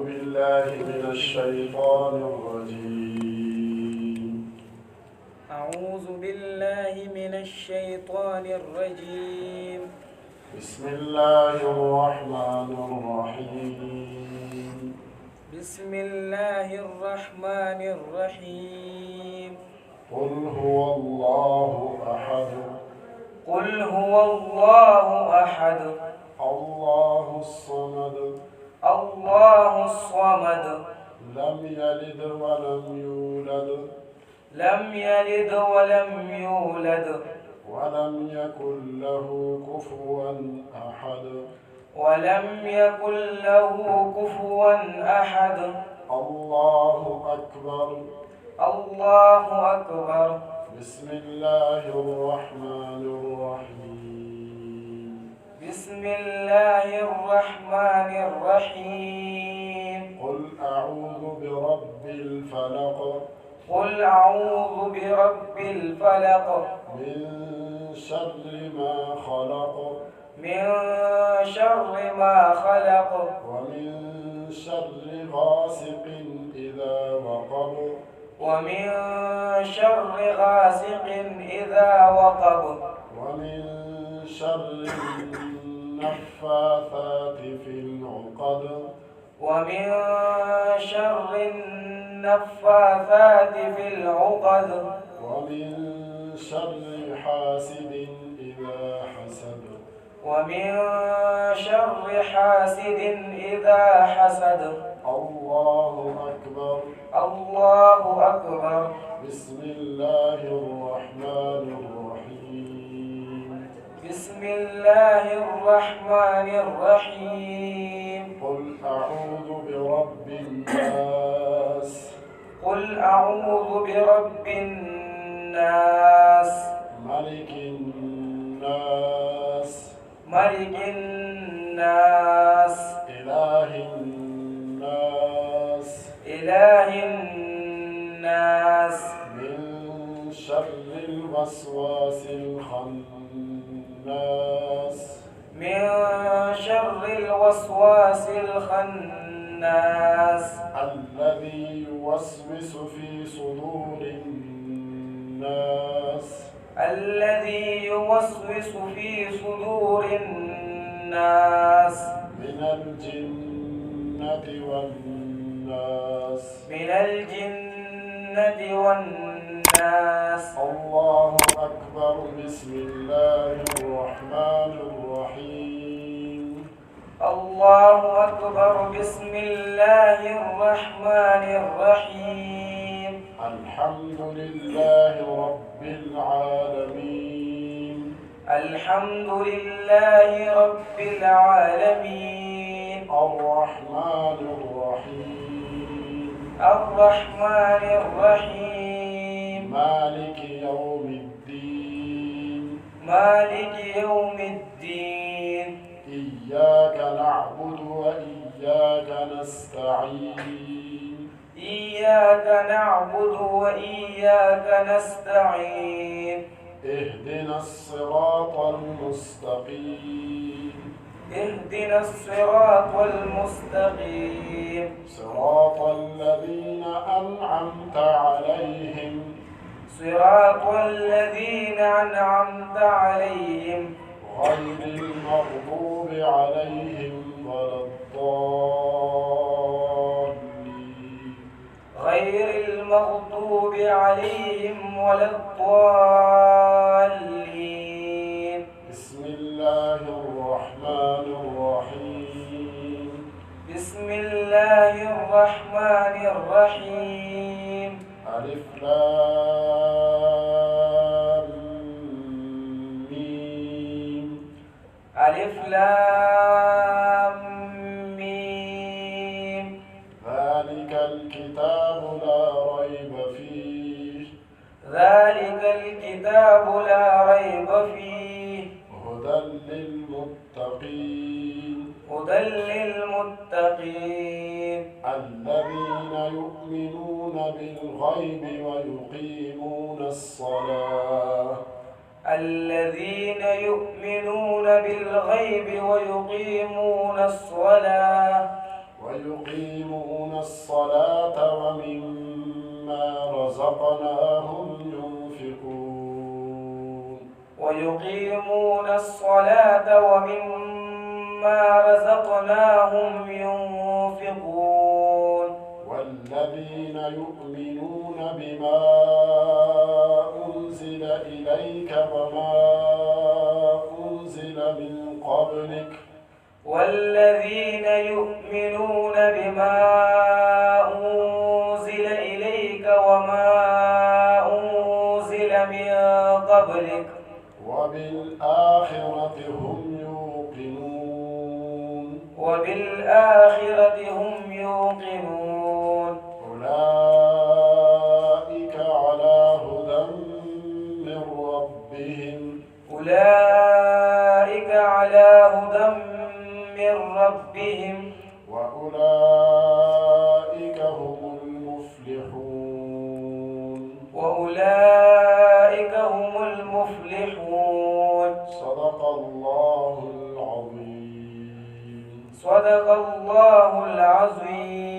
بالله من الشيطان الرجيم. أعوذ بالله من الشيطان الرجيم. بسم الله الرحمن الرحيم. بسم الله الرحمن الرحيم. قل هو الله أحد. قل هو الله أحد. الله الصمد. الله الصمد. لم يلد ولم يولد. لم يلد ولم يولد. ولم يكن له كفوا أحد. ولم يكن له كفوا أحد. الله أكبر. الله أكبر. بسم الله الرحمن الرحيم. بسم الله الرحمن الرحيم. قل أعوذ برب الفلق. قل أعوذ برب الفلق. من شر ما خلق. من شر ما خلق. ومن شر غاسق إذا وقب. ومن شر غاسق إذا وقب. ومن شر النفاثات في العقد. ومن شر النفاثات في العقد. ومن شر حاسد إذا حسد. ومن شر حاسد إذا حسد. الله أكبر. الله أكبر. بسم الله الرحمن الرحيم. بسم الله الرحمن الرحيم. قل أعوذ برب الناس. قل أعوذ برب الناس. ملك الناس. ملك الناس. إله الناس. إله الناس. من شر الوسواس الخناس. من شر الوسواس الخناس. الذي يوسوس في صدور الناس. الذي يوسوس في صدور الناس. من الجنة والناس. من الجنة والناس. الله أكبر. بسم الله الرحمن الرحيم. الله أكبر. بسم الله الرحمن الرحيم. الحمد لله رب العالمين. الحمد لله رب العالمين. الرحمن الرحيم. الرحمن الرحيم. مالك يوم الدين. مالك يوم الدين. إياك نعبد وإياك نستعين. إياك نعبد وإياك نستعين. اهدنا الصراط المستقيم. اهدنا الصراط المستقيم. صراط الذين أنعمت عليهم. صراط الذين أنعمت عليهم غير المغضوب عليهم ولا الضالين. غير المغضوب عليهم ولا الضالين. بسم الله الرحمن الرحيم. بسم الله الرحمن الرحيم. ألف لام ميم. ألف لام ميم. ذلك الكتاب لا ريب فيه. ذلك الكتاب لا ريب فيه. هدى للمتقين. هدى للمتقين. الذين يؤمنون بالغيب ويقيمون الصلاة. الذين يؤمنون بالغيب ويقيمون الصلاة ويقيمون الصلاة ومما رزقناهم ينفقون ويقيمون الصلاة ومما رزقناهم ينفقون والذين يؤمنون بما أنزل إليك وما أنزل من قبلك والذين يؤمنون بما أنزل إليك وما أنزل من قبلك وبالآخرة هم يوقنون وبالآخرة هم يوقنون أولئك على هدى من ربهم أولئك على هدى من ربهم وأولئك هم المفلحون وأولئك هم المفلحون صدق الله العظيم صدق الله العظيم